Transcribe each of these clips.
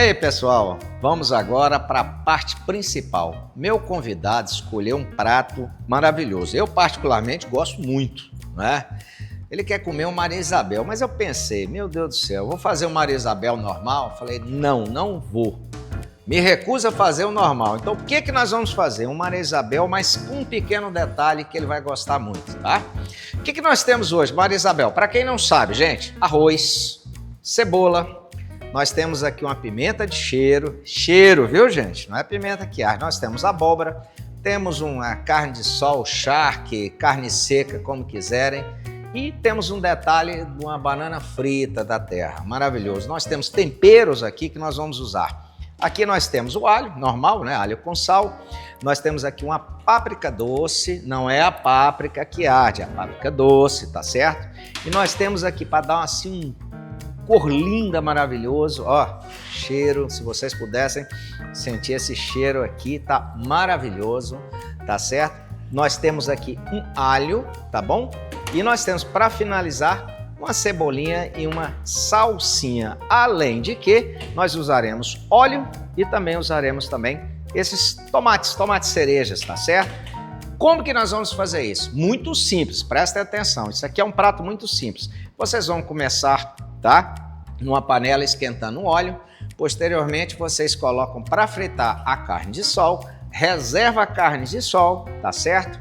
aí, pessoal, vamos agora para a parte principal. Meu convidado escolheu um prato maravilhoso. Eu, particularmente, gosto muito, né? Ele quer comer um Maria Isabel, mas eu pensei, meu Deus do céu, vou fazer um Maria Isabel normal? Falei, não vou. Me recuso a fazer o normal. Então, o que nós vamos fazer? Um Maria Isabel, mas com um pequeno detalhe que ele vai gostar muito, tá? O que nós temos hoje, Maria Isabel? Para quem não sabe, gente, arroz, cebola, nós temos aqui uma pimenta de cheiro, viu, gente? Não é pimenta que arde. Nós temos abóbora, temos uma carne de sol, charque, carne seca, como quiserem. E temos um detalhe de uma banana frita da terra, maravilhoso. Nós temos temperos aqui que nós vamos usar. Aqui nós temos o alho, normal, né? Alho com sal. Nós temos aqui uma páprica doce, não é a páprica que arde, é a páprica doce, tá certo? E nós temos aqui para dar assim um cor linda, maravilhoso, ó, cheiro, se vocês pudessem sentir esse cheiro aqui, tá maravilhoso, tá certo? Nós temos aqui um alho, tá bom? E nós temos, para finalizar, uma cebolinha e uma salsinha. Além de que nós usaremos óleo e também usaremos esses tomates cerejas, tá certo? Como que nós vamos fazer isso? Muito simples, prestem atenção. Isso aqui é um prato muito simples. Vocês vão começar, tá? Numa panela esquentando o óleo. Posteriormente, vocês colocam para fritar a carne de sol. Reserva a carne de sol, tá certo?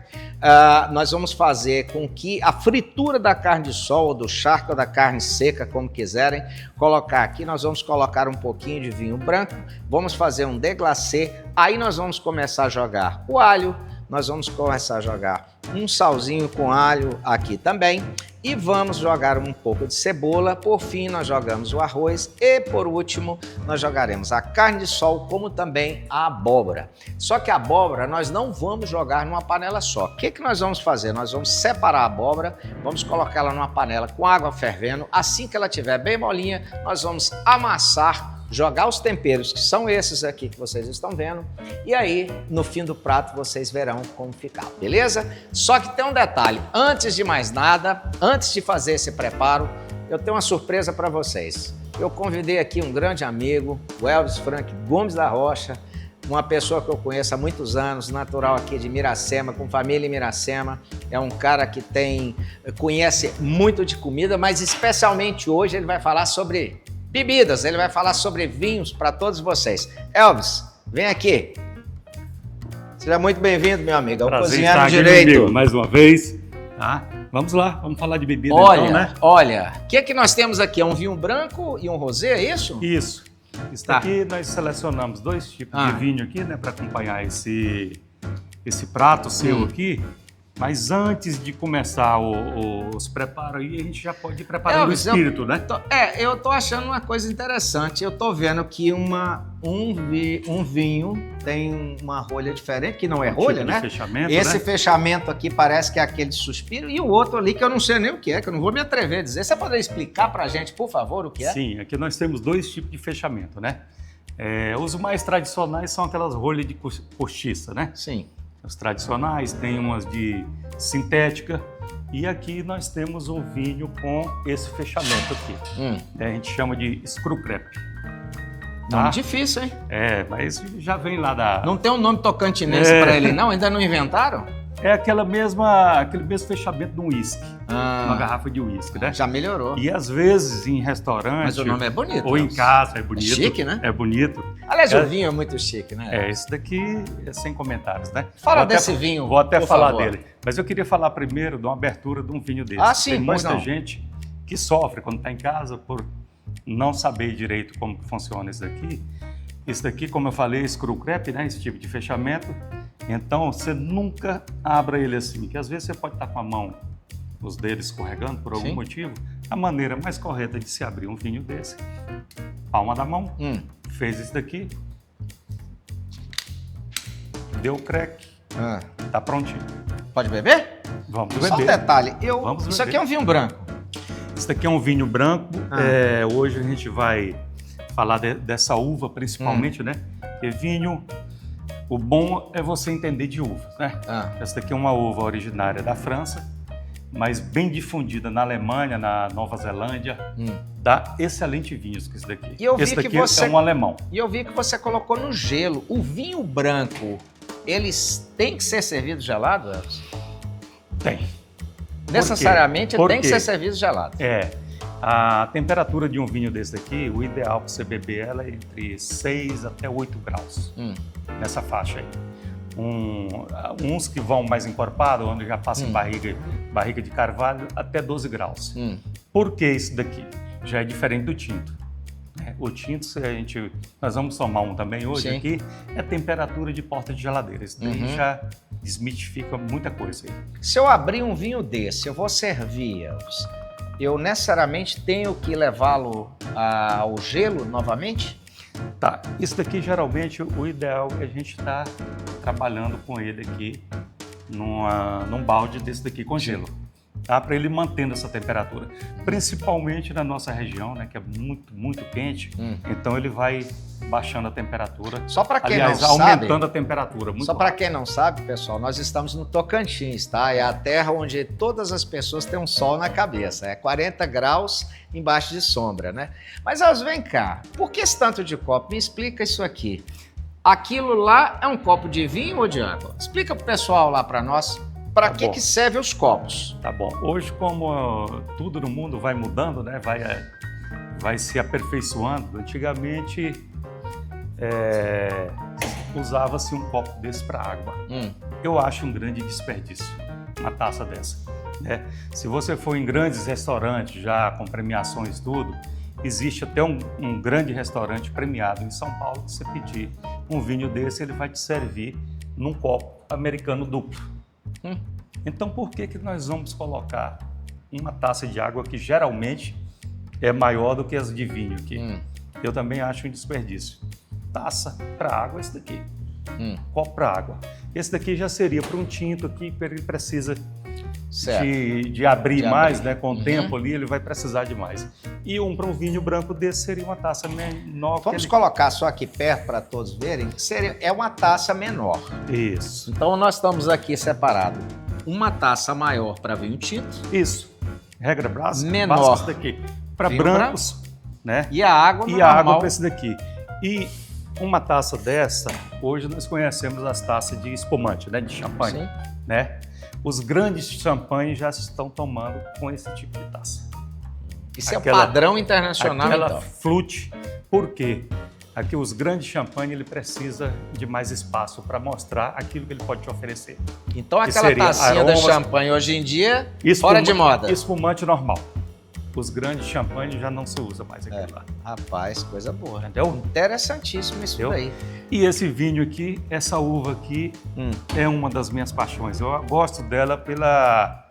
Nós vamos fazer com que a fritura da carne de sol, ou do charque, ou da carne seca, como quiserem, colocar aqui. Nós vamos colocar um pouquinho de vinho branco, vamos fazer um deglacê, aí nós vamos começar a jogar o alho, nós vamos começar a jogar um salzinho com alho aqui também, e vamos jogar um pouco de cebola. Por fim, nós jogamos o arroz e, por último, nós jogaremos a carne de sol, como também a abóbora. Só que a abóbora nós não vamos jogar numa panela só. O que nós vamos fazer? Nós vamos separar a abóbora, vamos colocá-la numa panela com água fervendo. Assim que ela estiver bem molinha, nós vamos amassar, jogar os temperos, que são esses aqui que vocês estão vendo, e aí, no fim do prato, vocês verão como ficar, beleza? Só que tem um detalhe, antes de mais nada, antes de fazer esse preparo, eu tenho uma surpresa para vocês. Eu convidei aqui um grande amigo, o Elvis Frank Gomes da Rocha, uma pessoa que eu conheço há muitos anos, natural aqui de Miracema, com família em Miracema. É um cara que conhece muito de comida, mas especialmente hoje ele vai falar sobre bebidas, ele vai falar sobre vinhos para todos vocês. Elvis, vem aqui. Seja muito bem-vindo, meu amigo. É o Cozinhando Direito. Amigo, mais uma vez. Tá? Vamos lá, vamos falar de bebida então, né? Olha, o que nós temos aqui? É um vinho branco e um rosé, é isso? Isso. Isso daqui nós selecionamos dois tipos de vinho aqui, né, para acompanhar esse prato seu aqui. Mas antes de começar os preparos aí, a gente já pode ir preparando o espírito, né? Eu tô achando uma coisa interessante. Eu tô vendo que um vinho tem uma rolha diferente, que não é rolha, tipo né? Fechamento, Esse né? fechamento aqui parece que é aquele de suspiro, e o outro ali que eu não sei nem o que é, que eu não vou me atrever a dizer. Você poderia explicar pra gente, por favor, o que é? Sim, aqui nós temos dois tipos de fechamento, né? Os mais tradicionais são aquelas rolhas de postiça, né? Sim. Os tradicionais, tem umas de sintética, e aqui nós temos um vinho com esse fechamento aqui. A gente chama de screw crepe. Tá? Nome difícil, hein? Mas já vem lá da... Não tem um nome tocantinense para ele, não? Ainda não inventaram? É aquele mesmo fechamento de um uísque, uma garrafa de uísque, né? Já melhorou. E às vezes em restaurante... Mas o nome é bonito. Ou em casa, é bonito. É chique, né? É bonito. Aliás, o vinho é muito chique, né? Esse daqui é sem comentários, né? Fala desse vinho, vou até falar favor. dele. Mas eu queria falar primeiro de uma abertura de um vinho desse. Sim, Tem pois muita não. gente que sofre quando está em casa por não saber direito como que funciona isso daqui. Isso daqui, como eu falei, é screw crepe, né? Esse tipo de fechamento. Então, você nunca abra ele assim, que às vezes você pode estar com a mão, os dedos escorregando por algum motivo. A maneira mais correta de se abrir um vinho desse, palma da mão, fez isso daqui, deu o crack, tá prontinho. Pode beber? Vamos beber. Só um detalhe, Isso aqui é um vinho branco. Isso daqui é um vinho branco, hoje a gente vai falar dessa uva principalmente, né? Porque vinho... O bom é você entender de uvas, né? Essa daqui é uma uva originária da França, mas bem difundida na Alemanha, na Nova Zelândia. Dá excelente vinhos com isso daqui. E eu vi esse daqui que você... é um alemão. E eu vi que você colocou no gelo. O vinho branco, eles têm que ser servidos gelado, Elvis? Tem. Necessariamente Por tem que quê? ser servido gelado. A temperatura de um vinho desse daqui, o ideal para você beber ela é entre 6 até 8 graus, nessa faixa aí. Uns que vão mais encorpados, onde já passa em barriga de carvalho, até 12 graus. Por que isso daqui? Já é diferente do tinto. O tinto, nós vamos tomar um também hoje aqui, é temperatura de porta de geladeira. Isso daí já desmitifica muita coisa aí. Se eu abrir um vinho desse, eu vou servir, Elvis, eu necessariamente tenho que levá-lo ao gelo novamente? Tá, isso daqui geralmente o ideal é a gente estar trabalhando com ele aqui num balde desse daqui com gelo, tá? Para ele mantendo essa temperatura, principalmente na nossa região, né, que é muito, muito quente, então ele vai baixando a temperatura. Só para quem aliás, não sabe, aumentando a temperatura. Muito só para quem não sabe, pessoal, nós estamos no Tocantins, tá? É a terra onde todas as pessoas têm um sol na cabeça. É 40 graus embaixo de sombra, né? Mas, Elvis, vem cá. Por que esse tanto de copo? Me explica isso aqui. Aquilo lá é um copo de vinho ou de água? Explica pro pessoal lá para nós. Para que serve os copos? Tá bom. Hoje, como tudo no mundo vai mudando, né? Vai se aperfeiçoando. Antigamente, usava-se um copo desse para água. Eu acho um grande desperdício uma taça dessa, né? Se você for em grandes restaurantes já com premiações e tudo, existe até um grande restaurante premiado em São Paulo que você pedir um vinho desse, ele vai te servir num copo americano duplo. Então por que nós vamos colocar uma taça de água que geralmente é maior do que as de vinho aqui? Eu também acho um desperdício. Taça para água, esse daqui. Copo para água. Esse daqui já seria para um tinto aqui, ele precisa de abrir mais, né? Com o tempo ali, ele vai precisar de mais. E para um vinho branco desse seria uma taça menor. Vamos colocar só aqui perto para todos verem. É uma taça menor. Isso. Então nós estamos aqui separados. Uma taça maior para vinho tinto. Isso. Regra básica. Menor. Esse daqui. Para brancos, né? E a água normal. E a água para esse daqui. E uma taça dessa, hoje nós conhecemos as taças de espumante, né? De champanhe, né? Os grandes champanhes já estão tomando com esse tipo de taça. Isso é o padrão internacional, aquela então. flute. Por quê? Aqui os grandes champanhes, ele precisa de mais espaço para mostrar aquilo que ele pode te oferecer. Então aquela tacinha da champanhe hoje em dia, fora de moda. Espumante normal. Os grandes champanhes já não se usa mais aquilo lá. Rapaz, coisa boa. Entendeu? Interessantíssimo isso daí. E esse vinho aqui, essa uva aqui, é uma das minhas paixões. Eu gosto dela pela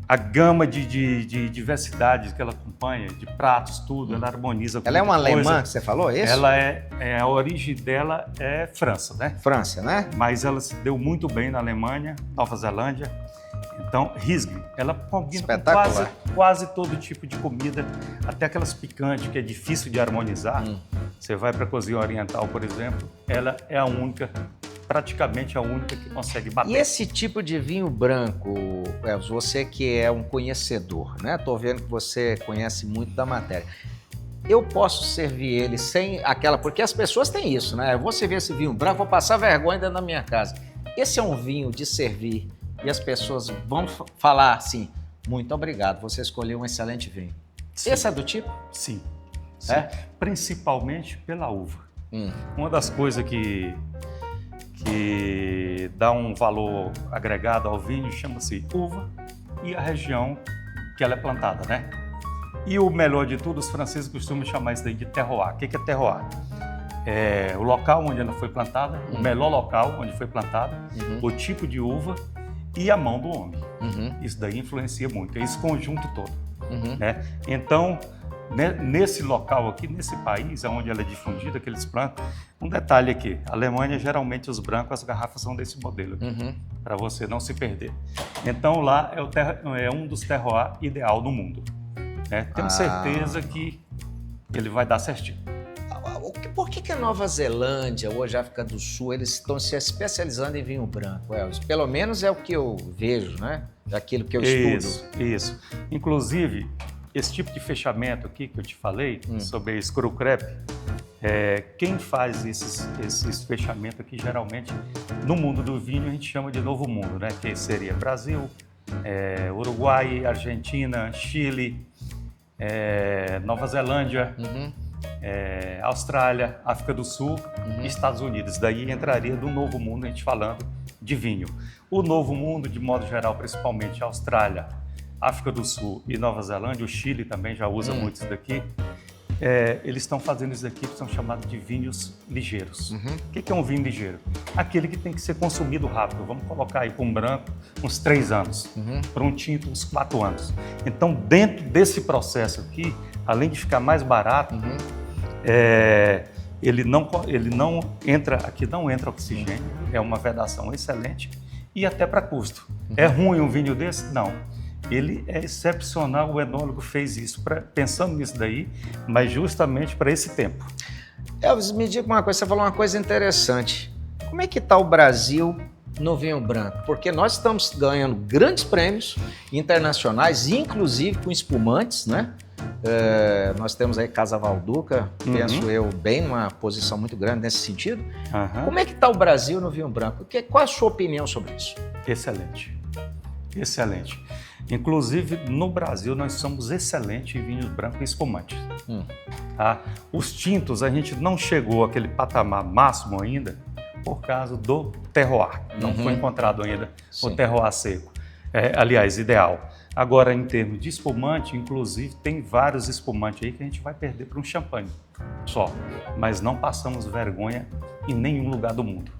a gama de diversidades que ela acompanha, de pratos, tudo. Ela harmoniza com Ela é uma coisa. alemã, que você falou, isso? Ela a origem dela é França, né? França, né? Mas ela se deu muito bem na Alemanha, Nova Zelândia. Então, Riesling, ela combina com quase todo tipo de comida, até aquelas picantes que é difícil de harmonizar. Você vai para a cozinha oriental, por exemplo, ela é a única, praticamente a única que consegue bater. E esse tipo de vinho branco, Elvis, você que é um conhecedor, né? Tô vendo que você conhece muito da matéria. Eu posso servir ele sem aquela... Porque as pessoas têm isso, né? Eu vou servir esse vinho branco, vou passar vergonha dentro da minha casa. Esse é um vinho de servir e as pessoas vão falar assim, muito obrigado, você escolheu um excelente vinho. Sim. Esse é do tipo? Sim. Principalmente pela uva. Uma das coisas que dá um valor agregado ao vinho chama-se uva e a região que ela é plantada, né? E o melhor de tudo, os franceses costumam chamar isso daí de terroir. O que é terroir? É o local onde ela foi plantada, o melhor local onde foi plantada, o tipo de uva e a mão do homem. Isso daí influencia muito, é esse conjunto todo. Né? Então, nesse local aqui, nesse país onde ela é difundida, que eles plantam, um detalhe aqui, a Alemanha, geralmente os brancos, as garrafas são desse modelo aqui, para você não se perder. Então lá é um dos terroir ideal do mundo. Né? Temos certeza que ele vai dar certinho. Por que a Nova Zelândia, hoje a África do Sul, eles estão se especializando em vinho branco, Elvis? Pelo menos é o que eu vejo, né? Daquilo que eu estudo. Isso. Inclusive, esse tipo de fechamento aqui que eu te falei, sobre Screw Crepe, quem faz esses fechamentos aqui, geralmente, no mundo do vinho, a gente chama de Novo Mundo, né? Que seria Brasil, Uruguai, Argentina, Chile, Nova Zelândia, Austrália, África do Sul e Estados Unidos. Daí entraria do Novo Mundo, a gente falando de vinho. O Novo Mundo, de modo geral, principalmente Austrália, África do Sul e Nova Zelândia, o Chile também já usa muito isso daqui. Eles estão fazendo isso daqui que são chamados de vinhos ligeiros. O que é um vinho ligeiro? Aquele que tem que ser consumido rápido. Vamos colocar aí para um branco uns 3 anos, para um tinto uns 4 anos. Então, dentro desse processo aqui, além de ficar mais barato, ele não entra, aqui não entra oxigênio, é uma vedação excelente e até para custo. É ruim um vinho desse? Não. Ele é excepcional, o enólogo fez isso pensando nisso daí, mas justamente para esse tempo. Elvis, me diga uma coisa, você falou uma coisa interessante. Como é que está o Brasil no vinho branco? Porque nós estamos ganhando grandes prêmios internacionais, inclusive com espumantes, né? Nós temos aí Casa Valduca, penso eu, bem numa posição muito grande nesse sentido. Como é que está o Brasil no vinho branco? Qual a sua opinião sobre isso? Excelente. Inclusive, no Brasil, nós somos excelentes em vinhos brancos e espumantes. Tá? Os tintos, a gente não chegou àquele patamar máximo ainda por causa do terroir. Não foi encontrado ainda o terroir seco. Aliás, ideal. Agora, em termos de espumante, inclusive, tem vários espumantes aí que a gente vai perder para um champanhe só. Mas não passamos vergonha em nenhum lugar do mundo.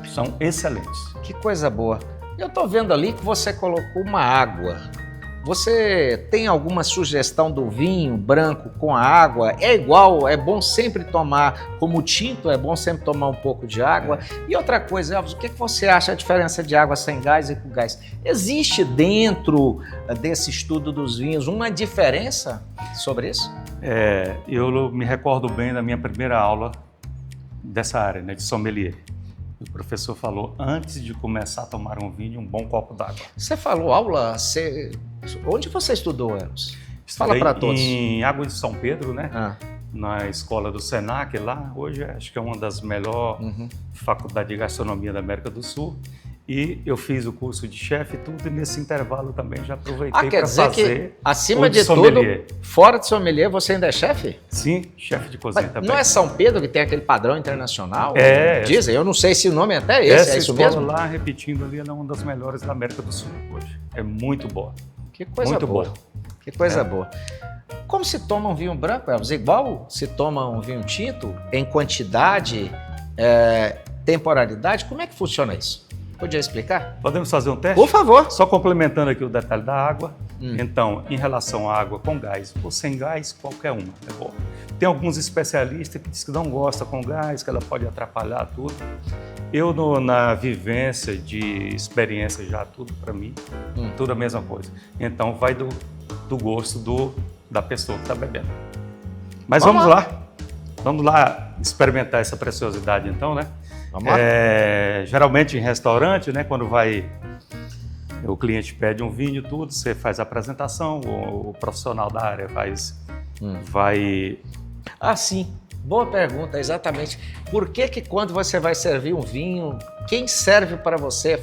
São excelentes. Que coisa boa. Eu estou vendo ali que você colocou uma água. Você tem alguma sugestão do vinho branco com a água? É igual, é bom sempre tomar, como tinto, é bom sempre tomar um pouco de água. E outra coisa, Elvis, o que você acha a diferença de água sem gás e com gás? Existe dentro desse estudo dos vinhos uma diferença sobre isso? Eu me recordo bem da minha primeira aula dessa área, né, de sommelier. O professor falou, antes de começar a tomar um vinho, um bom copo d'água. Você falou aula? Onde você estudou, Elvis? Fala para todos. Em Águas de São Pedro, né? Na escola do Senac, lá. Hoje acho que é uma das melhores faculdades de gastronomia da América do Sul. E eu fiz o curso de chefe e tudo, e nesse intervalo também já aproveitei para fazer que, acima de tudo, fora de sommelier, você ainda é chefe? Sim, chefe de cozinha também. Não é São Pedro que tem aquele padrão internacional? Dizem, eu não sei se o nome é até esse, é isso mesmo? Essa escola lá, repetindo ali, ela é uma das melhores da América do Sul hoje. É muito boa. Que coisa boa. Que coisa boa. Como se toma um vinho branco, Elvis? Igual se toma um vinho tinto? Em quantidade, temporalidade? Como é que funciona isso? Podia explicar? Podemos fazer um teste? Por favor. Só complementando aqui o detalhe da água. Então, em relação à água com gás ou sem gás, qualquer uma é boa. Tem alguns especialistas que dizem que não gostam com gás, que ela pode atrapalhar tudo. Eu, na vivência de experiência já, tudo para mim, tudo a mesma coisa. Então, vai do gosto da pessoa que está bebendo. Mas vamos lá experimentar essa preciosidade então, né? Vamos lá. Geralmente em restaurante, né, quando o cliente pede um vinho, tudo, você faz a apresentação, o profissional da área vai... Ah, sim. Boa pergunta, exatamente. Por que quando você vai servir um vinho, quem serve para você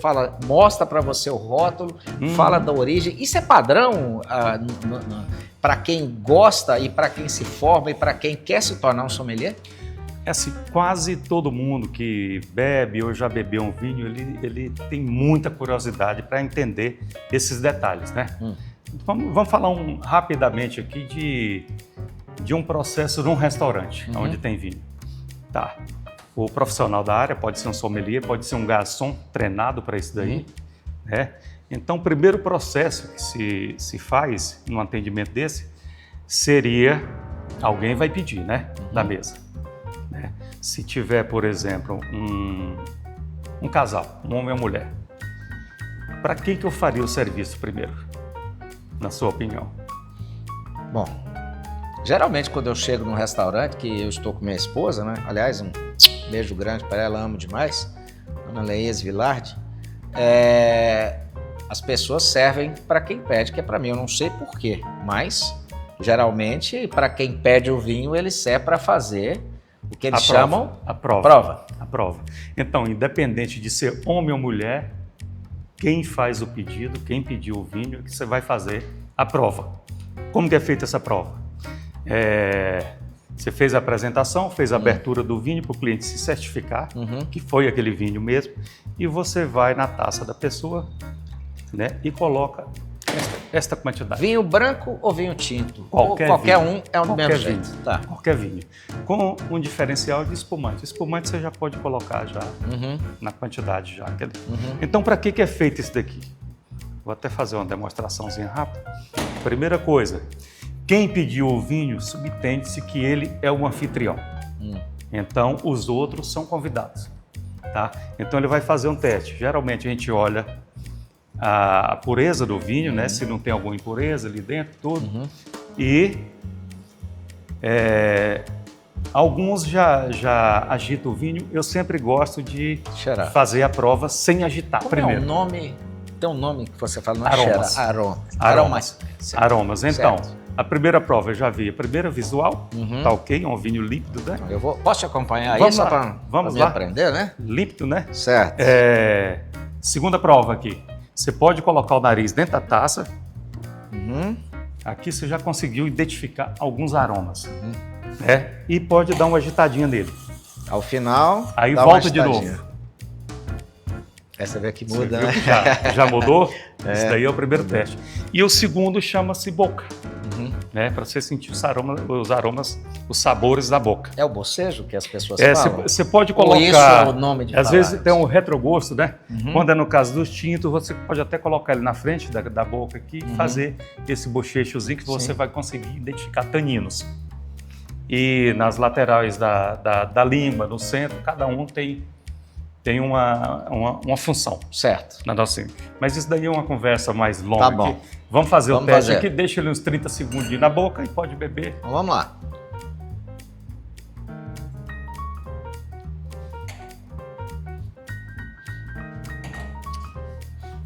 mostra para você o rótulo, fala da origem? Isso é padrão para quem gosta e para quem se forma e para quem quer se tornar um sommelier? Assim, quase todo mundo que bebe ou já bebeu um vinho, ele tem muita curiosidade para entender esses detalhes, né? Vamos falar rapidamente aqui de um processo num restaurante, onde tem vinho. Tá. O profissional da área pode ser um sommelier, pode ser um garçom treinado para isso daí, né? Então, o primeiro processo que se faz num atendimento desse seria, alguém vai pedir, né, da mesa. Se tiver, por exemplo, um casal, um homem e uma mulher, para quem que eu faria o serviço primeiro, na sua opinião? Bom, Geralmente, quando eu chego num restaurante, que eu estou com minha esposa, né? Aliás, um beijo grande para ela, amo demais, Dona Leias Vilardi, as pessoas servem para quem pede, que é para mim, eu não sei por quê, mas geralmente, para quem pede o vinho, ele serve para fazer o que eles chamam a prova. Então, independente de ser homem ou mulher, quem faz o pedido, quem pediu o vinho, que você vai fazer a prova. Como que é feita essa prova? Você fez a apresentação, fez a abertura do vinho para o cliente se certificar que foi aquele vinho mesmo, e você vai na taça da pessoa, né, e coloca esta quantidade. Vinho branco ou vinho tinto? Qualquer um é do mesmo vinho. jeito. Tá. Qualquer vinho. Com um diferencial de espumante. Espumante você já pode colocar já na quantidade já. Então, para que é feito isso daqui? Vou até fazer uma demonstraçãozinha rápida. Primeira coisa, quem pediu o vinho, subentende-se que ele é o anfitrião. Então, os outros são convidados. Tá? Então, ele vai fazer um teste. Geralmente, a gente olha a pureza do vinho, né? Se não tem alguma impureza ali dentro, tudo. E alguns já agitam o vinho. Eu sempre gosto de fazer a prova sem agitar primeiro. É o nome? Tem um nome que você fala, não é aromas. Aromas. Então, a primeira prova eu já vi. A primeira visual, tá ok? É um vinho límpido, né? Posso te acompanhar aí? Vamos lá. Aprender, né? Límpido, né? Certo. Segunda prova aqui. Você pode colocar o nariz dentro da taça. Aqui você já conseguiu identificar alguns aromas. E pode dar uma agitadinha nele. Ao final, aí volta de novo. Essa vê que muda, né? Já mudou? Esse daí é o primeiro teste. E o segundo chama-se boca. Né? Para você sentir os aromas, os sabores da boca. É o bocejo que as pessoas falam? Você pode colocar... Ou isso é o nome de às vezes tem um retrogosto, né? Quando é no caso dos tintos, você pode até colocar ele na frente da boca aqui e fazer esse bochechozinho que você vai conseguir identificar taninos. E nas laterais da língua, no centro, cada um tem uma função. Certo. Mas isso daí é uma conversa mais longa. Tá bom. Aqui. Vamos fazer o teste aqui, deixa ele uns 30 segundos na boca e pode beber. Então, vamos lá.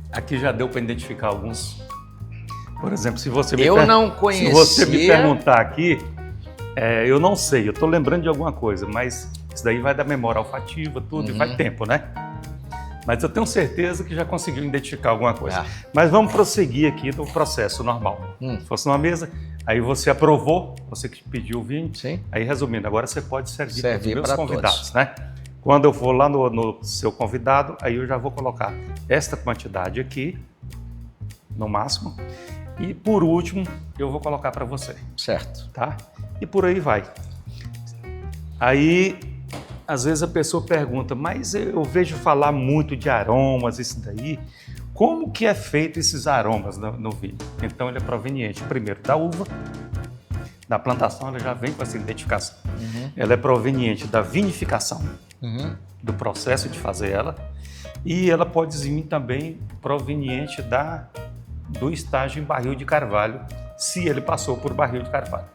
Aqui já deu para identificar alguns. Por exemplo, se você não conhecia... Se você me perguntar aqui, eu não sei, eu estou lembrando de alguma coisa, mas isso daí vai da memória olfativa, tudo, e vai tempo, né? Mas eu tenho certeza que já conseguiu identificar alguma coisa. Mas vamos prosseguir aqui no processo normal. Se fosse numa mesa, aí você aprovou, você que pediu o vinho. Sim. Aí, resumindo, agora você pode servir para os meus convidados, todos. Né? Quando eu for lá no seu convidado, aí eu já vou colocar esta quantidade aqui, no máximo. E, por último, eu vou colocar para você. Certo. Tá? E por aí vai. Aí... Às vezes a pessoa pergunta, mas eu vejo falar muito de aromas, isso daí. Como que é feito esses aromas no vinho? Então ele é proveniente, primeiro, da uva, da plantação, ela já vem com essa identificação. Ela é proveniente da vinificação, do processo de fazer ela, e ela pode vir também proveniente do estágio em barril de carvalho, se ele passou por barril de carvalho.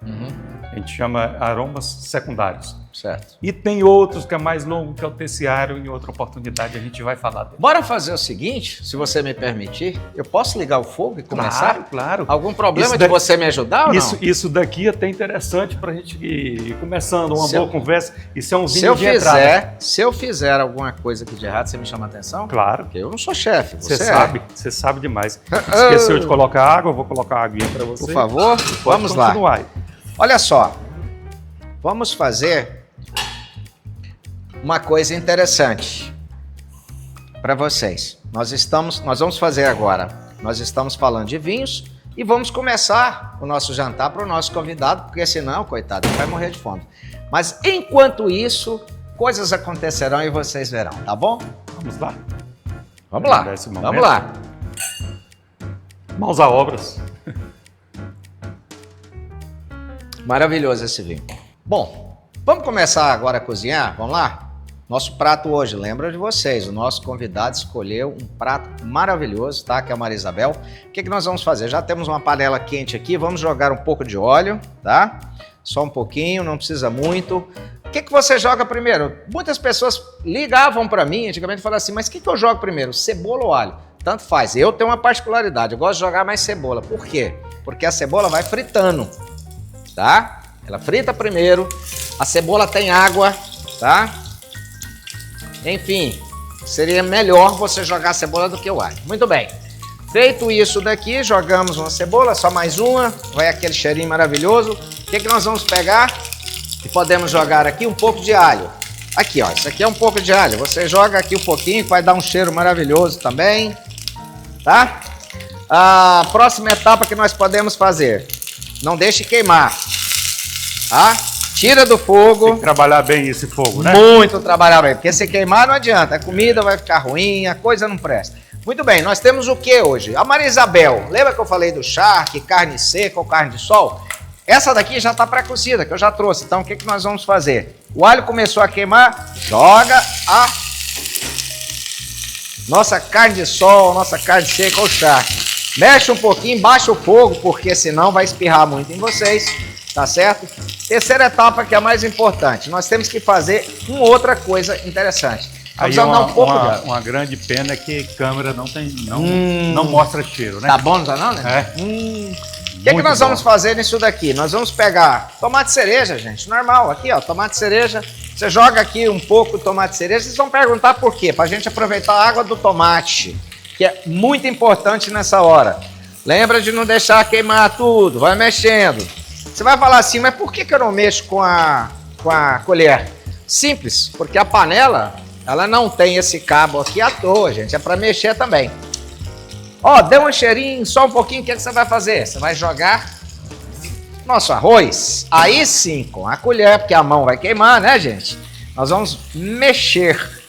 A gente chama aromas secundários. Certo. E tem outros que é mais longo, que é o terciário, em outra oportunidade a gente vai falar dele. Bora fazer o seguinte, se você me permitir, eu posso ligar o fogo e começar? Claro. Algum problema de você me ajudar ou não? Isso daqui é até interessante para a gente ir começando uma boa conversa. Isso é um vinho de entrada. Se eu fizer alguma coisa aqui de errado, você me chama a atenção? Claro. Porque eu não sou chefe, Você sabe demais. Esqueceu de colocar água, eu vou colocar água para você. Por favor, vamos lá. Olha só, vamos fazer uma coisa interessante para vocês. Nós vamos fazer agora, nós estamos falando de vinhos e vamos começar o nosso jantar para o nosso convidado, porque senão, coitado, ele vai morrer de fome. Mas enquanto isso, coisas acontecerão e vocês verão, tá bom? Vamos lá. Vamos lá. Mãos à obras. Maravilhoso esse vinho. Bom, vamos começar agora a cozinhar? Vamos lá? Nosso prato hoje, lembra de vocês, o nosso convidado escolheu um prato maravilhoso, tá? Que é a Maria Isabel. O que nós vamos fazer? Já temos uma panela quente aqui, vamos jogar um pouco de óleo, tá? Só um pouquinho, não precisa muito. O que você joga primeiro? Muitas pessoas ligavam para mim, antigamente falavam assim, mas o que eu jogo primeiro, cebola ou alho? Tanto faz, eu tenho uma particularidade, eu gosto de jogar mais cebola. Por quê? Porque a cebola vai fritando, tá? Ela frita primeiro, a cebola tem água, tá? Enfim, seria melhor você jogar a cebola do que o alho. Muito bem. Feito isso daqui, jogamos uma cebola, só mais uma, vai aquele cheirinho maravilhoso. O que nós vamos pegar? E podemos jogar aqui um pouco de alho. Aqui, ó, isso aqui é um pouco de alho. Você joga aqui um pouquinho, que vai dar um cheiro maravilhoso também, tá? A próxima etapa que nós podemos fazer, não deixe queimar, tá? Tira do fogo. Tem que trabalhar bem esse fogo, né? Muito trabalhar bem, porque se queimar não adianta, a comida vai ficar ruim, a coisa não presta. Muito bem, nós temos o que hoje? A Maria Isabel, lembra que eu falei do charque, carne seca ou carne de sol? Essa daqui já está pré-cozida, que eu já trouxe, então o que nós vamos fazer? O alho começou a queimar, joga a nossa carne de sol, nossa carne seca ou charque. Mexe um pouquinho, baixa o fogo, porque senão vai espirrar muito em vocês. Tá certo? Terceira etapa que é a mais importante. Nós temos que fazer uma outra coisa interessante. Vamos dar um pouco de uma grande pena é que câmera não mostra cheiro, né? Tá bom, não tá não, né? O que nós vamos fazer nisso daqui? Nós vamos pegar tomate cereja, gente, normal. Aqui, ó, tomate cereja. Você joga aqui um pouco de tomate cereja. Vocês vão perguntar por quê? Pra gente aproveitar a água do tomate, que é muito importante nessa hora. Lembra de não deixar queimar tudo. Vai mexendo. Você vai falar assim, mas por que eu não mexo com a colher? Simples, porque a panela, ela não tem esse cabo aqui à toa, gente. É para mexer também. Ó, deu um cheirinho, só um pouquinho, o que você vai fazer? Você vai jogar nosso arroz. Aí sim, com a colher, porque a mão vai queimar, né, gente? Nós vamos mexer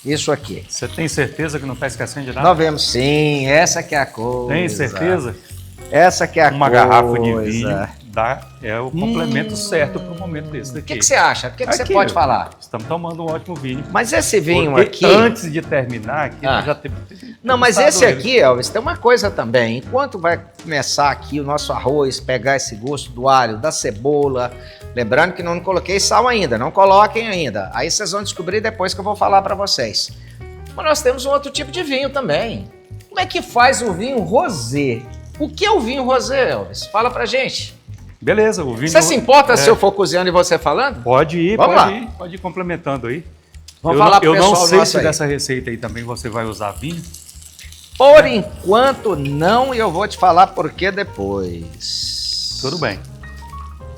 isso aqui. Você tem certeza que não está esquecendo de nada? Nós vemos sim, essa que é a coisa. Tem certeza? Essa que é a Uma coisa. garrafa de vinho é o complemento certo para o momento desse daqui. O que você acha? O que você pode falar? Estamos tomando um ótimo vinho. Mas esse vinho porque aqui... antes de terminar aqui, nós já temos... Não, mas esse aqui, Elvis, tem uma coisa também. Enquanto vai começar aqui o nosso arroz, pegar esse gosto do alho, da cebola... Lembrando que não coloquei sal ainda, não coloquem ainda. Aí vocês vão descobrir depois que eu vou falar para vocês. Mas nós temos um outro tipo de vinho também. Como é que faz o vinho rosé? O que é o vinho rosé, Elvis? Fala pra gente. Beleza, o vinho... Você se importa se eu for cozinhando e você falando? Pode ir, pode ir complementando aí. Vamos falar pro pessoal nosso. Eu não sei se aí. dessa receita aí também você vai usar vinho. Por enquanto não, e eu vou te falar por que depois. Tudo bem.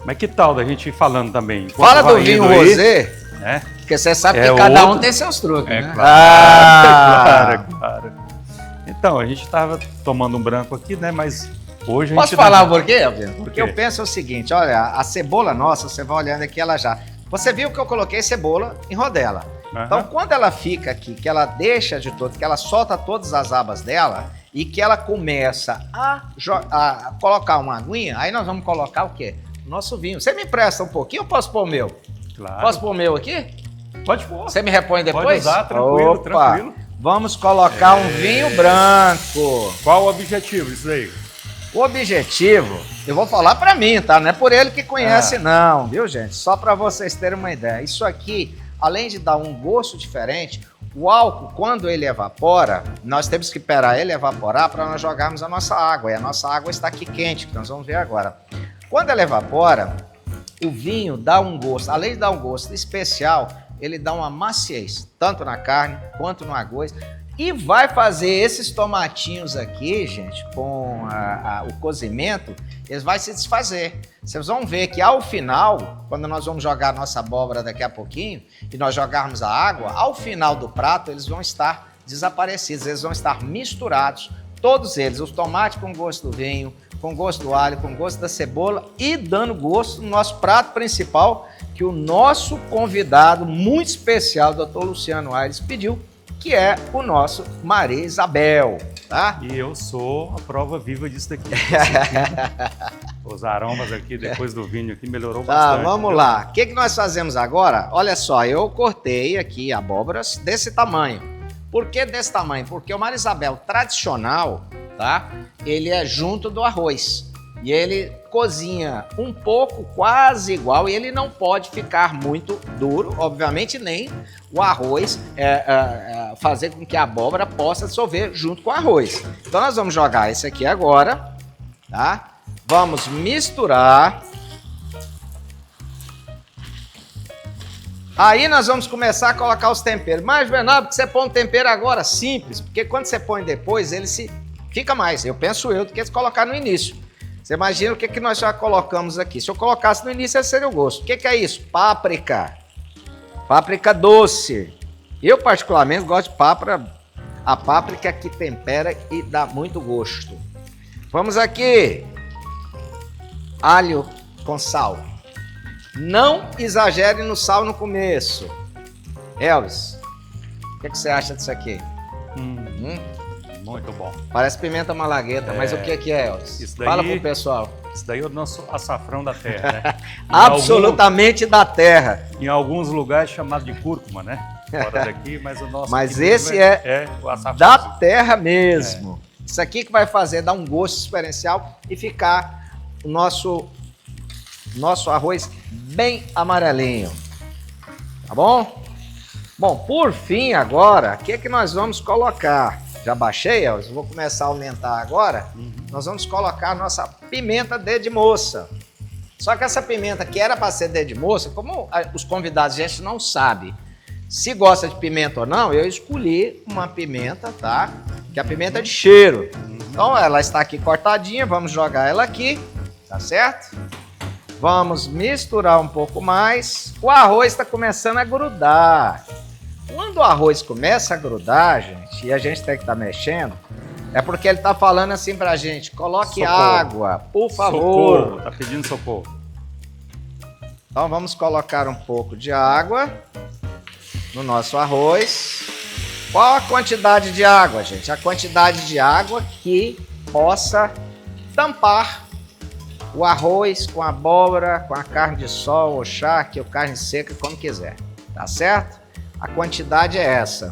Mas que tal da gente ir falando também? Fala do vinho rosé, né? Porque você sabe que cada um tem seus truques, né? Claro. Então, a gente estava tomando um branco aqui, né? Mas hoje a gente... Posso falar por quê, Alvino? Porque eu penso o seguinte, olha, a cebola nossa, você vai olhando aqui, ela já... Você viu que eu coloquei cebola em rodela. Então, quando ela fica aqui, que ela deixa de todo, que ela solta todas as abas dela e que ela começa a colocar uma aguinha, aí nós vamos colocar o quê? Nosso vinho. Você me empresta um pouquinho ou posso pôr o meu? Claro. Posso pôr o meu aqui? Pode pôr. Você me repõe depois? Pode usar, tranquilo, tranquilo. Vamos colocar um vinho branco. Qual o objetivo disso aí? O objetivo, eu vou falar pra mim, tá? Não é por ele que conhece não, viu, gente? Só pra vocês terem uma ideia. Isso aqui, além de dar um gosto diferente, o álcool, quando ele evapora, nós temos que esperar ele evaporar para nós jogarmos a nossa água. E a nossa água está aqui quente, que nós vamos ver agora. Quando ela evapora, o vinho dá um gosto, além de dar um gosto especial, ele dá uma maciez, tanto na carne quanto no arroz. E vai fazer esses tomatinhos aqui, gente, com o cozimento, eles vão se desfazer. Vocês vão ver que ao final, quando nós vamos jogar a nossa abóbora daqui a pouquinho, e nós jogarmos a água, ao final do prato eles vão estar desaparecidos, eles vão estar misturados, todos eles, os tomates com gosto do vinho, com gosto do alho, com gosto da cebola e dando gosto no nosso prato principal, que o nosso convidado muito especial, Dr. Luciano Aires, pediu, que é o nosso Maria Isabel, tá? E eu sou a prova viva disso daqui. Os aromas aqui, depois do vinho aqui, melhorou Tá, bastante. vamos lá. O que nós fazemos agora? Olha só, eu cortei aqui abóboras desse tamanho. Por que desse tamanho? Porque o Marisabel tradicional, tá? Ele é junto do arroz. E ele cozinha um pouco, quase igual, e ele não pode ficar muito duro, obviamente, nem o arroz fazer com que a abóbora possa dissolver junto com o arroz. Então nós vamos jogar esse aqui agora, tá? Vamos misturar. Aí nós vamos começar a colocar os temperos. Mas, Bernardo, que você põe um tempero agora simples, porque quando você põe depois, ele fica mais, eu penso do que se colocar no início. Você imagina o que nós já colocamos aqui. Se eu colocasse no início, esse seria o gosto. O que é isso? Páprica. Páprica doce. Eu, particularmente, gosto de páprica. A páprica que tempera e dá muito gosto. Vamos aqui. Alho com sal. Não exagere no sal no começo. Elvis, o que você acha disso aqui? Muito bom. Parece pimenta malagueta, mas o que é, Elvis? Isso daí, fala pro pessoal. Isso daí é o nosso açafrão da terra, né? Absolutamente da terra. Em alguns lugares chamado de cúrcuma, né? Fora daqui, mas o nosso... Mas esse é o açafrão da terra mesmo. Isso aqui que vai fazer, dar um gosto diferencial e ficar o nosso arroz bem amarelinho. Tá bom? Bom, por fim agora, o que nós vamos colocar? Já baixei, Elvis? Vou começar a aumentar agora. Nós vamos colocar a nossa pimenta dedo de moça. Só que essa pimenta que era para ser dedo de moça, como os convidados, a gente não sabe se gosta de pimenta ou não, eu escolhi uma pimenta, tá? Que é a pimenta de cheiro. Então ela está aqui cortadinha, vamos jogar ela aqui, tá certo? Vamos misturar um pouco mais. O arroz está começando a grudar. Quando o arroz começa a grudar, gente, e a gente tem que estar mexendo, é porque ele está falando assim pra gente, coloque socorro. Água, por favor. Socorro, tá pedindo socorro. Então vamos colocar um pouco de água no nosso arroz. Qual a quantidade de água, gente? A quantidade de água que possa tampar o arroz com a abóbora, com a carne de sol, ou charque, ou carne seca, como quiser. Tá certo? A quantidade é essa.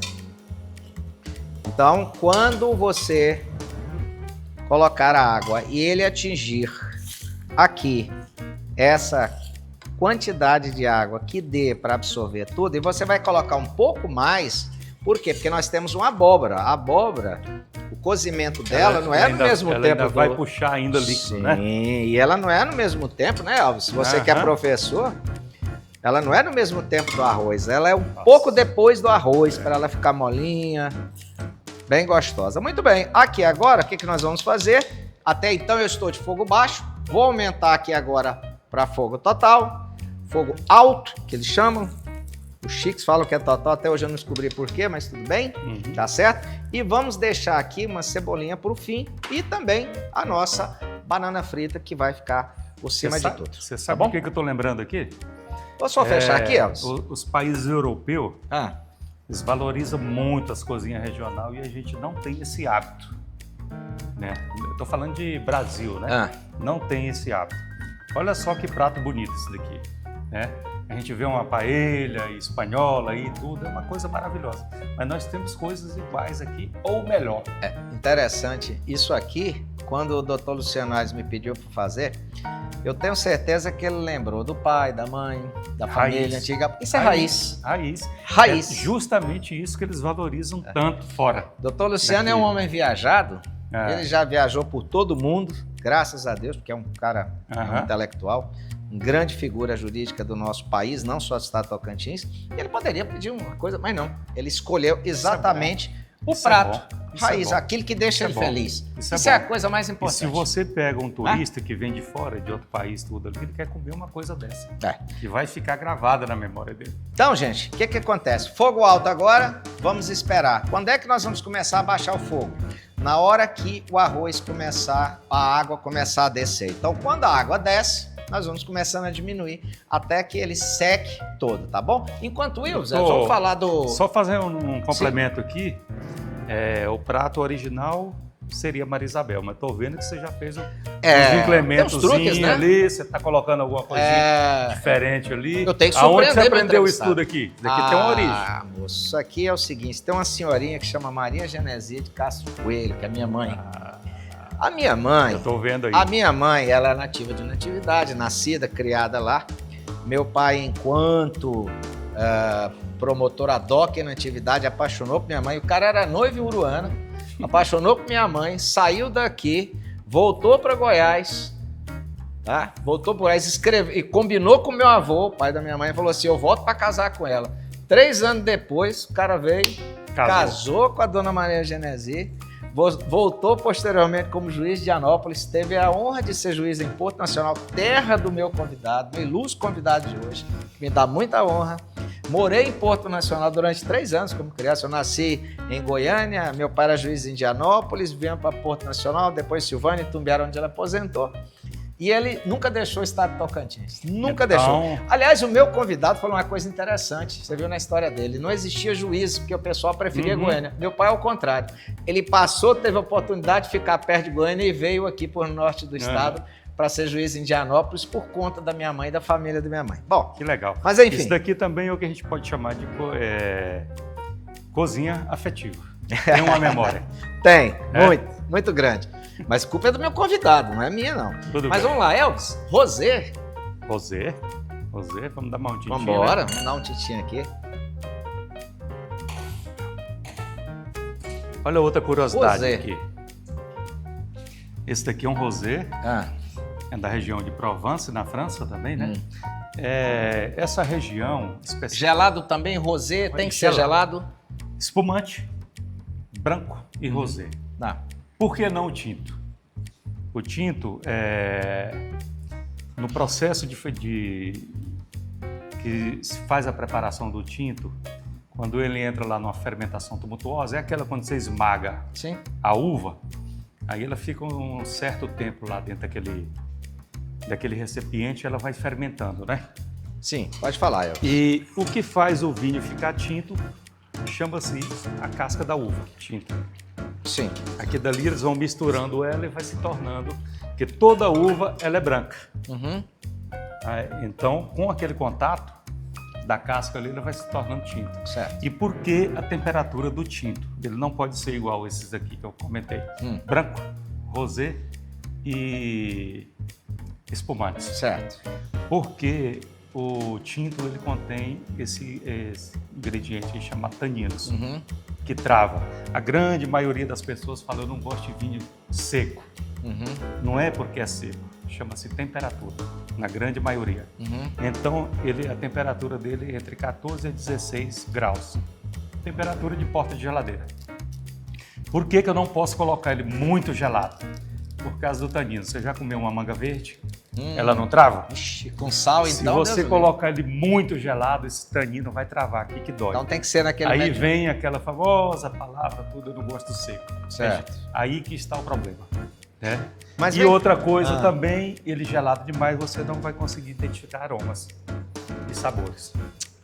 Então, quando você colocar a água e ele atingir aqui essa quantidade de água que dê para absorver tudo, e você vai colocar um pouco mais, por quê? Porque nós temos uma abóbora. A abóbora, o cozimento dela não é no mesmo tempo. Ela vai puxar ainda líquido, Sim, né? E ela não é no mesmo tempo, né, Elvis? Se você que é professor, ela não é no mesmo tempo do arroz. Ela é um pouco depois do arroz, para ela ficar molinha, bem gostosa. Muito bem, aqui agora, o que nós vamos fazer? Até então eu estou de fogo baixo, vou aumentar aqui agora para fogo total, fogo alto, que eles chamam. Os chiques falam que é total, até hoje eu não descobri porquê, mas tudo bem, tá certo? E vamos deixar aqui uma cebolinha para o fim e também a nossa banana frita, que vai ficar por cima de tudo. Você sabe o que eu estou lembrando aqui? Vou só fechar aqui, Elvis. Os países europeus, eles valorizam muito as cozinhas regionais e a gente não tem esse hábito, né? Eu tô falando de Brasil, né? Não tem esse hábito. Olha só que prato bonito esse daqui, né? A gente vê uma paella espanhola e tudo, é uma coisa maravilhosa. Mas nós temos coisas iguais aqui, ou melhor. É interessante, isso aqui, quando o Dr. Luciano Aires me pediu para fazer, eu tenho certeza que ele lembrou do pai, da mãe, da família antiga. Isso é raiz. Raiz. É justamente isso que eles valorizam tanto fora. Dr. Luciano é um homem viajado, ele já viajou por todo mundo, graças a Deus, porque é um cara intelectual, uma grande figura jurídica do nosso país, não só do estado de Tocantins. Ele poderia pedir uma coisa, mas não. Ele escolheu exatamente o prato raiz, aquilo que deixa ele feliz. Isso é a coisa mais importante. E se você pega um turista que vem de fora, de outro país, tudo ali, ele quer comer uma coisa dessa. E vai ficar gravada na memória dele. Então, gente, o que acontece? Fogo alto agora, vamos esperar. Quando é que nós vamos começar a baixar o fogo? Na hora que o arroz começar, a água começar a descer. Então, quando a água desce, nós vamos começando a diminuir até que ele seque todo, tá bom? Enquanto isso, vamos falar do... Só fazer um complemento aqui. O prato original seria Maria Isabel, mas tô vendo que você já fez uns tem implementos uns truques, né? ali, você tá colocando alguma coisinha diferente ali. Eu tenho que Aonde você surpreender meu aprendeu isso entrevistado. tudo aqui? Isso aqui tem uma origem. Moço, isso aqui é o seguinte, tem uma senhorinha que chama Maria Genesia de Castro Coelho, que é minha mãe. A minha mãe, Eu tô vendo aí. a minha mãe, ela é nativa de Natividade, nascida, criada lá. Meu pai, enquanto promotor ad hoc em Natividade, apaixonou por minha mãe. O cara era noivo em Uruana, apaixonou por minha mãe, saiu daqui, voltou para Goiás, tá? Voltou para Goiás, escreveu e combinou com meu avô, o pai da minha mãe, falou assim: eu volto para casar com ela. 3 anos depois, o cara veio, casou com a dona Maria Genesia. Voltou posteriormente como juiz de Anápolis, teve a honra de ser juiz em Porto Nacional, terra do meu convidado, meu ilustre convidado de hoje, que me dá muita honra. Morei em Porto Nacional durante 3 anos como criança. Eu nasci em Goiânia, meu pai era juiz em Indianópolis, viemos para Porto Nacional, depois Silvânia, Itumbiara, onde ele aposentou. E ele nunca deixou o estado de Tocantins, nunca deixou. Aliás, o meu convidado falou uma coisa interessante, você viu na história dele, não existia juiz, porque o pessoal preferia Goiânia. Meu pai, ao contrário, ele passou, teve a oportunidade de ficar perto de Goiânia e veio aqui por norte do estado para ser juiz em Indianópolis por conta da minha mãe e da família da minha mãe. Bom, que legal. Mas enfim. Isso daqui também é o que a gente pode chamar de cozinha afetiva. Tem uma memória. Tem, muito grande. Mas culpa é do meu convidado, não é minha, não. Mas vamos lá, Elvis, Rosé. Rosé, vamos dar uma titinha. Vamos embora, vamos dar um titinho aqui. Olha outra curiosidade Rosé. aqui. Esse daqui é um rosé, é da região de Provence, na França também, né? Essa região... Gelado também, rosé, tem que ser gelado? Espumante, branco e rosé. Por que não o tinto? O tinto, no processo que se faz a preparação do tinto, quando ele entra lá numa fermentação tumultuosa, é aquela quando você esmaga a uva, aí ela fica um certo tempo lá dentro daquele recipiente, ela vai fermentando, né? Sim, pode falar, Elvis. E o que faz o vinho ficar tinto chama-se a casca da uva, tinta. Sim. Aqui dali eles vão misturando ela e vai se tornando, porque toda uva ela é branca. Então, com aquele contato da casca ali, ela vai se tornando tinta. Certo. E por que a temperatura do tinto? Ele não pode ser igual a esses aqui que eu comentei. Branco, rosé e espumante. Certo. Porque o tinto ele contém esse ingrediente chamado taninos, que trava. A grande maioria das pessoas fala: eu não gosto de vinho seco. Não é porque é seco, chama-se temperatura, na grande maioria. Então, a temperatura dele é entre 14 a 16 graus. Temperatura de porta de geladeira. Por que eu não posso colocar ele muito gelado? Por causa do tanino. Você já comeu uma manga verde? Ela não trava? Ixi, com sal, então... Se você colocar ele muito gelado, esse tanino vai travar aqui que dói. Então tem que ser naquele... Aí vem aquela famosa palavra, tudo, eu não gosto seco. Certo. Aí que está o problema. Né? Mas outra coisa também, ele gelado demais, você não vai conseguir identificar aromas e sabores.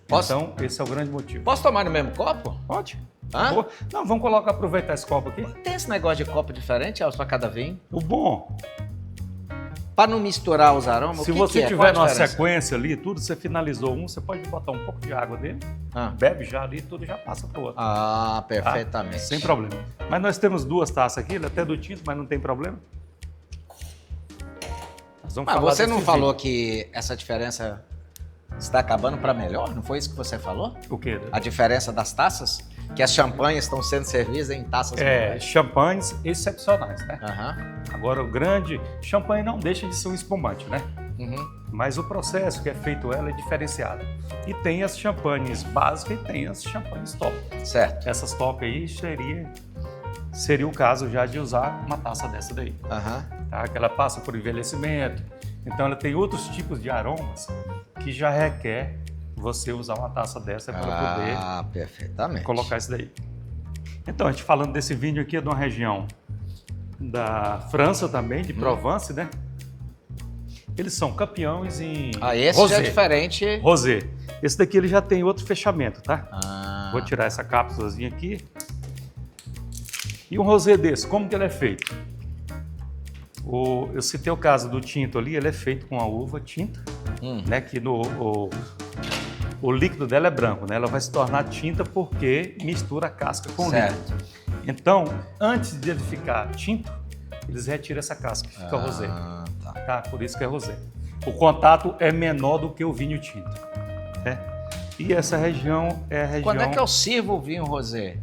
Então, esse é o grande motivo. Posso tomar no mesmo copo? Pode. Não, vamos aproveitar esse copo aqui. Tem esse negócio de copo diferente, Elvis, para cada vinho? O bom... Para não misturar os aromas, se você tiver numa sequência ali, tudo, você finalizou você pode botar um pouco de água dele, bebe já ali, tudo já passa para o outro. Perfeitamente. Sem problema. Mas nós temos 2 taças aqui, até do tinto, mas não tem problema. Mas você não falou que essa diferença está acabando para melhor? Não foi isso que você falou? O quê? A diferença das taças? Que as champanhes estão sendo servidas em taças menores. Champanhes excepcionais, né? Uhum. Agora, o grande... Champanhe não deixa de ser um espumante, né? Uhum. Mas o processo que é feito ela é diferenciado. E tem as champanhes básicas e tem as champanhes top. Certo. Essas top aí seria o caso já de usar uma taça dessa daí. Uhum. Tá? Que ela passa por envelhecimento. Então, ela tem outros tipos de aromas que já requer você usar uma taça dessa para poder perfeitamente. colocar isso daí. Então, a gente falando desse vinho aqui é de uma região da França também, de Provence, né? Eles são campeões em esse rosé. Já é diferente. Rosé. Esse daqui ele já tem outro fechamento, tá? Vou tirar essa cápsulazinha aqui. E um rosé desse, como que ele é feito? Eu citei o caso do tinto ali, ele é feito com a uva tinta, né? Que o líquido dela é branco, né? Ela vai se tornar tinta porque mistura a casca com o líquido. Então, antes de ele ficar tinto, eles retiram essa casca, fica rosé. Tá? Por isso que é rosé. O contato é menor do que o vinho tinto, né? E essa região é a região... Quando é que eu sirvo o vinho rosé?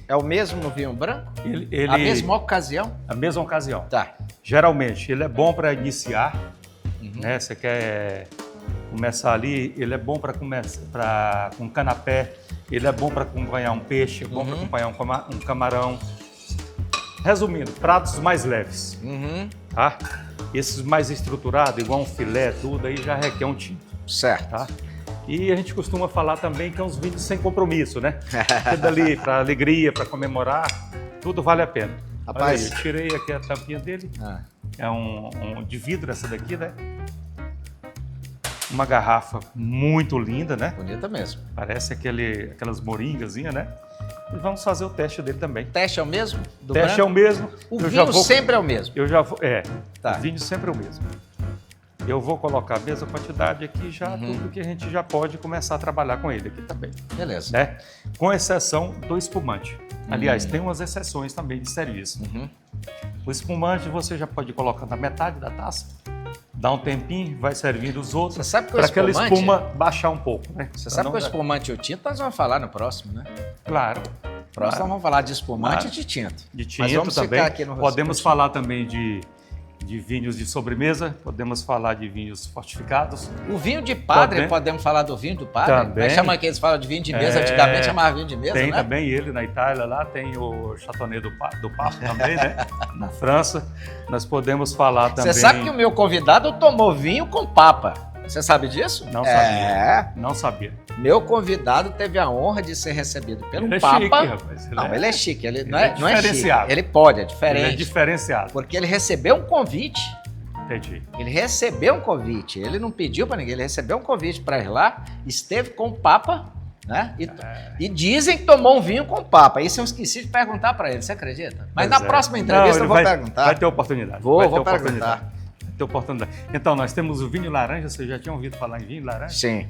É o mesmo no vinho branco? A mesma ocasião? A mesma ocasião. Tá. Geralmente, ele é bom para iniciar, né? Você quer começar ali, ele é bom para começar com canapé, ele é bom para acompanhar um peixe, é bom para acompanhar um camarão. Resumindo, pratos mais leves, tá? Esses mais estruturados, igual um filé, tudo aí já requer um tinto. Certo. Tá? E a gente costuma falar também que é uns vinhos sem compromisso, né? Tudo ali para alegria, para comemorar, tudo vale a pena. Rapaz, olha aí, eu tirei aqui a tampinha dele. É um de vidro essa daqui, né? Uma garrafa muito linda, né? Bonita mesmo. Parece aquelas moringazinhas, né? E vamos fazer o teste dele também. O teste é o mesmo? O teste é o mesmo. O vinho sempre é o mesmo? Eu já vou... Tá. O vinho sempre é o mesmo. Eu vou colocar a mesma quantidade aqui já, tudo que a gente já pode começar a trabalhar com ele aqui também. Beleza. Né? Com exceção do espumante. Aliás, tem umas exceções também de serviço. O espumante você já pode colocar na metade da taça, dá um tempinho, vai servindo os outros, para aquela espuma baixar um pouco. Né? Você sabe que o espumante e o tinto nós vamos falar no próximo, né? Claro. Próximo nós vamos falar de espumante e de tinto. De tinto mas vamos também. Ficar aqui no podemos falar também de vinhos de sobremesa, podemos falar de vinhos fortificados. O vinho de padre, podemos falar do vinho do padre? Também. Chama que eles falam de vinho de mesa, antigamente chamava vinho de mesa, tem né? Tem também ele na Itália, lá tem o Chardonnay do Papo também, né? Na França, nós podemos falar também... Você sabe que o meu convidado tomou vinho com papa. Você sabe disso? Não sabia. Não sabia. Meu convidado teve a honra de ser recebido pelo ele Papa. É chique, rapaz. Ele é chique. Ele não é chique. Ele pode, é diferente. Ele é diferenciado. Porque ele recebeu um convite. Entendi. Ele recebeu um convite. Ele não pediu para ninguém. Ele recebeu um convite para ir lá. Esteve com o Papa, né? E dizem que tomou um vinho com o Papa. Isso eu esqueci de perguntar para ele. Você acredita? Mas na próxima entrevista eu vou perguntar. Vai ter oportunidade. Vou perguntar. Oportunidade. Então, nós temos o vinho laranja, você já tinha ouvido falar em vinho laranja? Sim.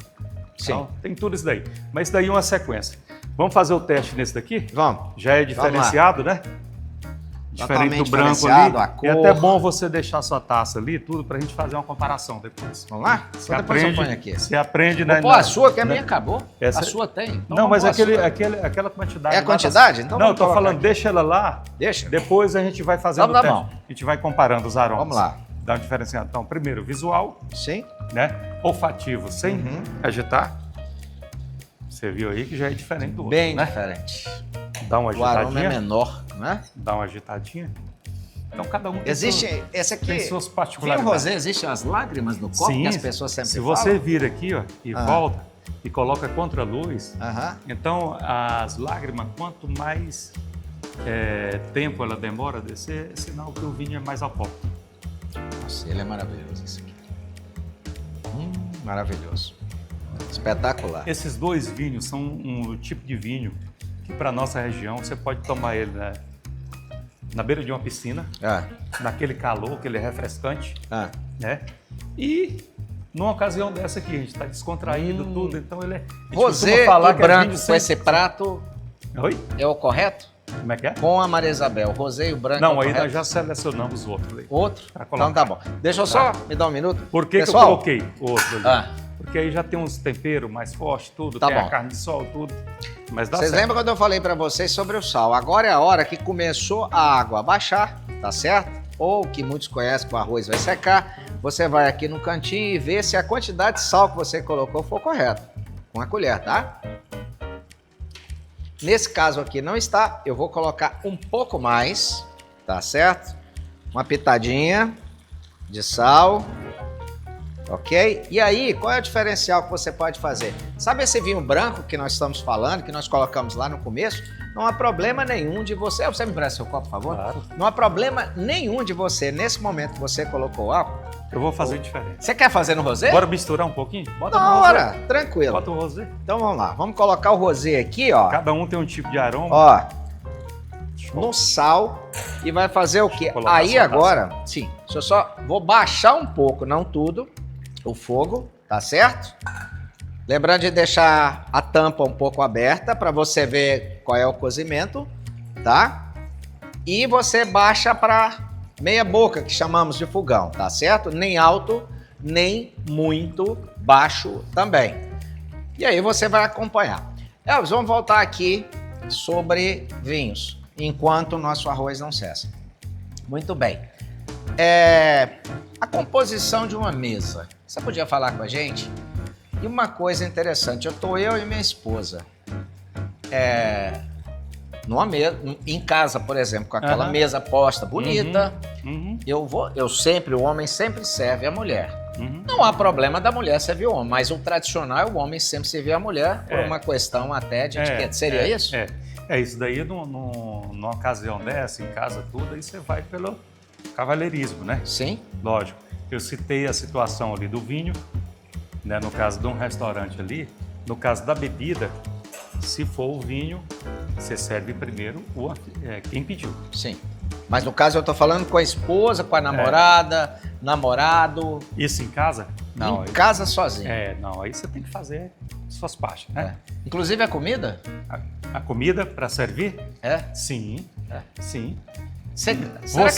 Então, tem tudo isso daí. Mas isso daí é uma sequência. Vamos fazer o teste nesse daqui? Vamos. Já é diferenciado, né? Diferente do branco ali. É até bom você deixar a sua taça ali, tudo, pra gente fazer uma comparação depois. Vamos lá? Você aprende aqui. Você aprende, né? Pô, a sua que a minha acabou. A sua tem. Então não, mas aquela quantidade. É a quantidade? Então não, eu tô falando, deixa ela lá. Deixa. Depois a gente vai fazendo o teste. A gente vai comparando os aromas. Vamos lá. Dá uma diferenciação. Então, primeiro, visual. Sim. Né? Olfativo, sem agitar. Você viu aí que já é diferente do outro, bem né? Diferente. Dá uma agitadinha. O aroma é menor, né? Dá uma agitadinha. Então, cada um tem suas particularidades. Vinho rosé, existem as lágrimas no copo que as pessoas sempre falam? Se você vir aqui, ó, e volta e coloca contra a luz, então as lágrimas, quanto mais tempo ela demora a descer, é sinal que o vinho é mais alcoólico. Nossa, ele é maravilhoso esse aqui. Maravilhoso. Espetacular. Esses dois vinhos são um tipo de vinho que para nossa região você pode tomar ele, né, na beira de uma piscina, naquele calor, que ele é refrescante, né? E numa ocasião dessa aqui, a gente está descontraído, tudo, então ele é... Rosé e branco com esse prato é o correto? Como é que é? Com a Maria Isabel, o rosé e o branco. Não, aí nós já selecionamos o outro. Ali. Outro? Então tá bom. Deixa eu só me dar um minuto. Por que eu coloquei o outro ali? Porque aí já tem uns temperos mais fortes, tudo, tem a carne de sol, tudo. Mas dá certo. Vocês lembram quando eu falei para vocês sobre o sal? Agora é a hora que começou a água a baixar, tá certo? Ou que muitos conhecem que o arroz vai secar. Você vai aqui no cantinho e vê se a quantidade de sal que você colocou for correta. Com a colher, tá? Nesse caso aqui não está, eu vou colocar um pouco mais, tá certo? Uma pitadinha de sal, ok? E aí, qual é o diferencial que você pode fazer? Sabe esse vinho branco que nós estamos falando, que nós colocamos lá no começo? Não há problema nenhum de você... Você me presta seu copo, por favor? Claro. Não há problema nenhum de você, nesse momento que você colocou o álcool... Eu vou fazer diferente. Você quer fazer no rosé? Bora misturar um pouquinho? Bota na hora, tranquilo. Bota o rosé. Então vamos lá, vamos colocar o rosé aqui, ó. Cada um tem um tipo de aroma. Ó. no sal e vai fazer o quê? Colocar Aí só agora, sim, eu só vou baixar um pouco, não tudo, o fogo, tá certo? Lembrando de deixar a tampa um pouco aberta para você ver qual é o cozimento, tá? E você baixa para meia boca, que chamamos de fogão, tá certo? Nem alto, nem muito baixo também. E aí você vai acompanhar. Elvis, vamos voltar aqui sobre vinhos, enquanto o nosso arroz não cessa. Muito bem. A composição de uma mesa. Você podia falar com a gente? E uma coisa interessante, eu e minha esposa em casa, por exemplo, com aquela mesa posta bonita, o homem sempre serve a mulher. Não há problema da mulher servir o homem, mas o tradicional é o homem sempre servir a mulher por uma questão até de etiqueta. Seria isso? Isso daí, numa ocasião dessa, em casa tudo, aí você vai pelo cavalheirismo, né? Sim. Lógico. Eu citei a situação ali do vinho, né? No caso de um restaurante ali, no caso da bebida, se for o vinho, você serve primeiro quem pediu. Sim. Mas no caso eu tô falando com a esposa, com a namorada, namorado. Isso em casa? Não, em casa sozinho. Não, aí você tem que fazer suas partes, né? Inclusive a comida? A comida para servir? Sim. Sim. Será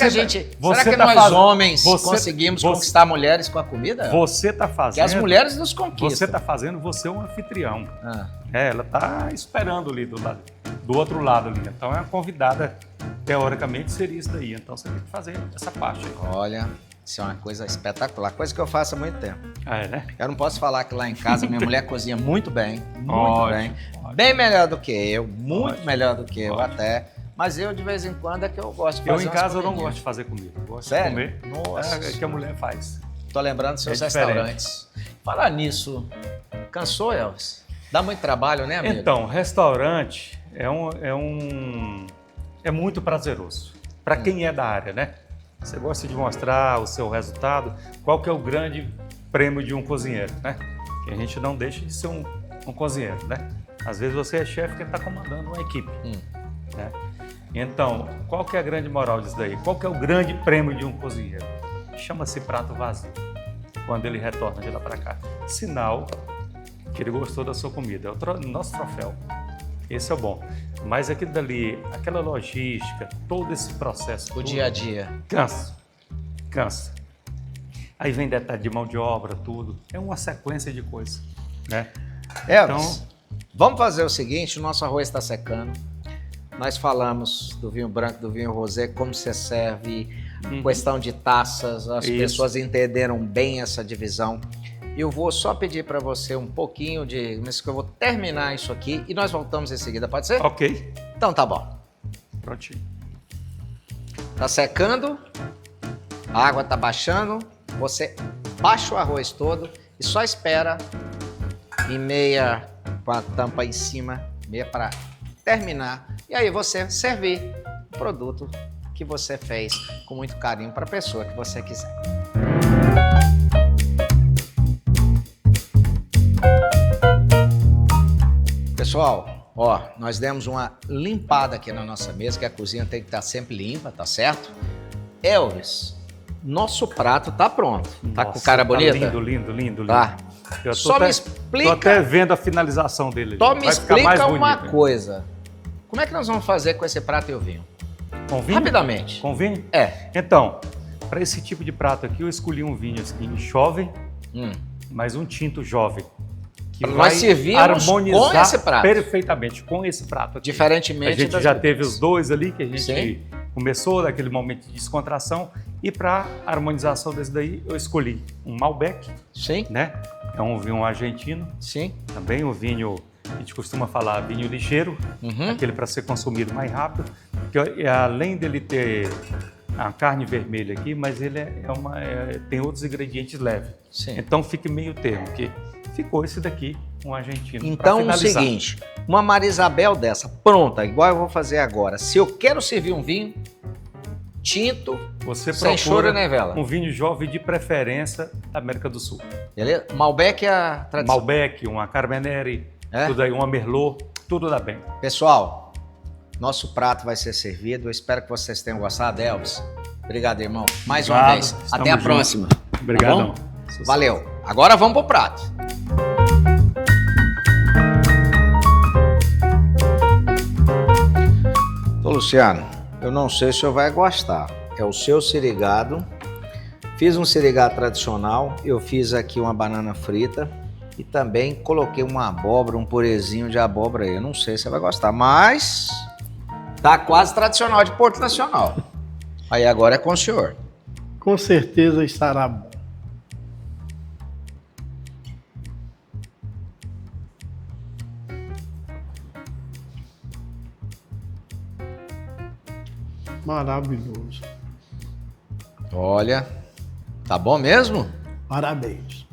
que nós homens conseguimos conquistar mulheres com a comida? Você está fazendo. Que as mulheres nos conquistam. Você está fazendo, você é um anfitrião. Ela está esperando ali do outro lado ali. Então é uma convidada, teoricamente seria isso daí. Então você tem que fazer essa parte aí. Olha, isso é uma coisa espetacular, coisa que eu faço há muito tempo. Né? Eu não posso falar que lá em casa minha mulher cozinha muito bem, bem melhor do que eu, muito melhor do que eu até. Mas eu, de vez em quando, é que eu gosto de fazer em casa eu não gosto de fazer comida. Eu gosto de comer. Nossa. É que a mulher faz. Tô lembrando dos seus restaurantes. Falar nisso, cansou, Elvis? Dá muito trabalho, né, amigo? Então, restaurante é muito prazeroso. Para quem é da área, né? Você gosta de mostrar o seu resultado. Qual que é o grande prêmio de um cozinheiro, né? Que a gente não deixa de ser um cozinheiro, né? Às vezes você é chefe que está comandando uma equipe, né? Então, qual que é a grande moral disso daí? Qual que é o grande prêmio de um cozinheiro? Chama-se prato vazio, quando ele retorna de lá para cá. Sinal que ele gostou da sua comida. É o nosso troféu. Esse é o bom. Mas aquilo dali, aquela logística, todo esse processo. O dia a dia. Cansa. Aí vem detalhe de mão de obra, tudo. É uma sequência de coisas, né? Então, vamos fazer o seguinte, o nosso arroz está secando. Nós falamos do vinho branco, do vinho rosé, como você serve, questão de taças, as pessoas entenderam bem essa divisão. Eu vou só pedir para você um pouquinho mas que eu vou terminar isso aqui e nós voltamos em seguida, pode ser? Ok. Então tá bom. Prontinho. Tá secando, a água tá baixando, você baixa o arroz todo e só espera em meia, com a tampa em cima, meia para terminar. E aí você servir o produto que você fez com muito carinho para a pessoa que você quiser. Pessoal, nós demos uma limpada aqui na nossa mesa, que a cozinha tem que estar sempre limpa, tá certo? Elvis, nosso prato tá pronto. Tá com cara bonita? Lindo. Tá. Só me explica. Tô até vendo a finalização dele. Só me explica uma coisa. Como é que nós vamos fazer com esse prato e o vinho? Com vinho? Rapidamente. Com vinho? Então, para esse tipo de prato aqui, eu escolhi um vinho assim, jovem, mas um tinto jovem. Que vai harmonizar com esse prato. Perfeitamente com esse prato aqui. Diferentemente a gente já teve os dois ali, que a gente começou daquele momento de descontração, e para harmonização desse daí, eu escolhi um Malbec, né? É um vinho argentino. Também um vinho, a gente costuma falar vinho ligeiro, aquele para ser consumido mais rápido, porque além dele ter a carne vermelha aqui, mas ele tem outros ingredientes leves. Então fica meio termo, que ficou esse daqui, um argentino. Então é o seguinte, uma Maria Isabel dessa, pronta, igual eu vou fazer agora. Se eu quero servir um vinho tinto, sem choro nem vela. Um vinho jovem de preferência da América do Sul. Beleza? Malbec é a tradição. Malbec, uma Carmenere, tudo aí, uma Merlot, tudo dá bem. Pessoal, Nosso prato vai ser servido. Eu espero que vocês tenham gostado, Elvis. Obrigado, irmão. Mais uma Obrigado. vez. Estamos Até a juntos. próxima. Obrigadão. Tá bom? Valeu. Agora vamos pro prato. Ô, Luciano, eu não sei se o senhor vai gostar. É o seu sirigado. Fiz um sirigado tradicional. Eu fiz aqui uma banana frita. E também coloquei uma abóbora, um purezinho de abóbora aí. Eu não sei se você vai gostar, mas tá quase tradicional de Porto Nacional. Aí agora é com o senhor. Com certeza estará bom. Maravilhoso. Olha, tá bom mesmo? Parabéns.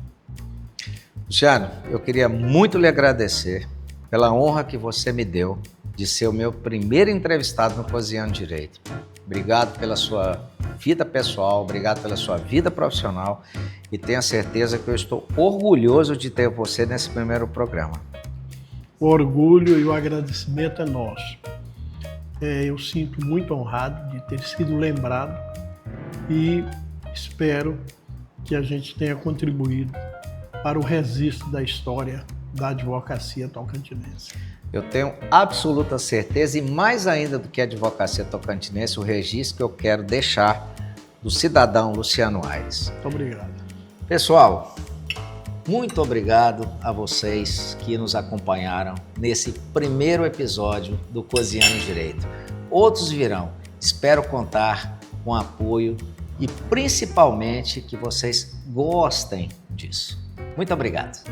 Luciano, eu queria muito lhe agradecer pela honra que você me deu de ser o meu primeiro entrevistado no Cozinhando Direito. Obrigado pela sua vida pessoal, obrigado pela sua vida profissional e tenha certeza que eu estou orgulhoso de ter você nesse primeiro programa. O orgulho e o agradecimento é nosso. Eu sinto muito honrado de ter sido lembrado e espero que a gente tenha contribuído para o registro da história da advocacia tocantinense. Eu tenho absoluta certeza e mais ainda do que a advocacia tocantinense, o registro que eu quero deixar do cidadão Luciano Aires. Muito obrigado. Pessoal, muito obrigado a vocês que nos acompanharam nesse primeiro episódio do Cozinhando Direito. Outros virão. Espero contar com apoio e principalmente que vocês gostem disso. Muito obrigado.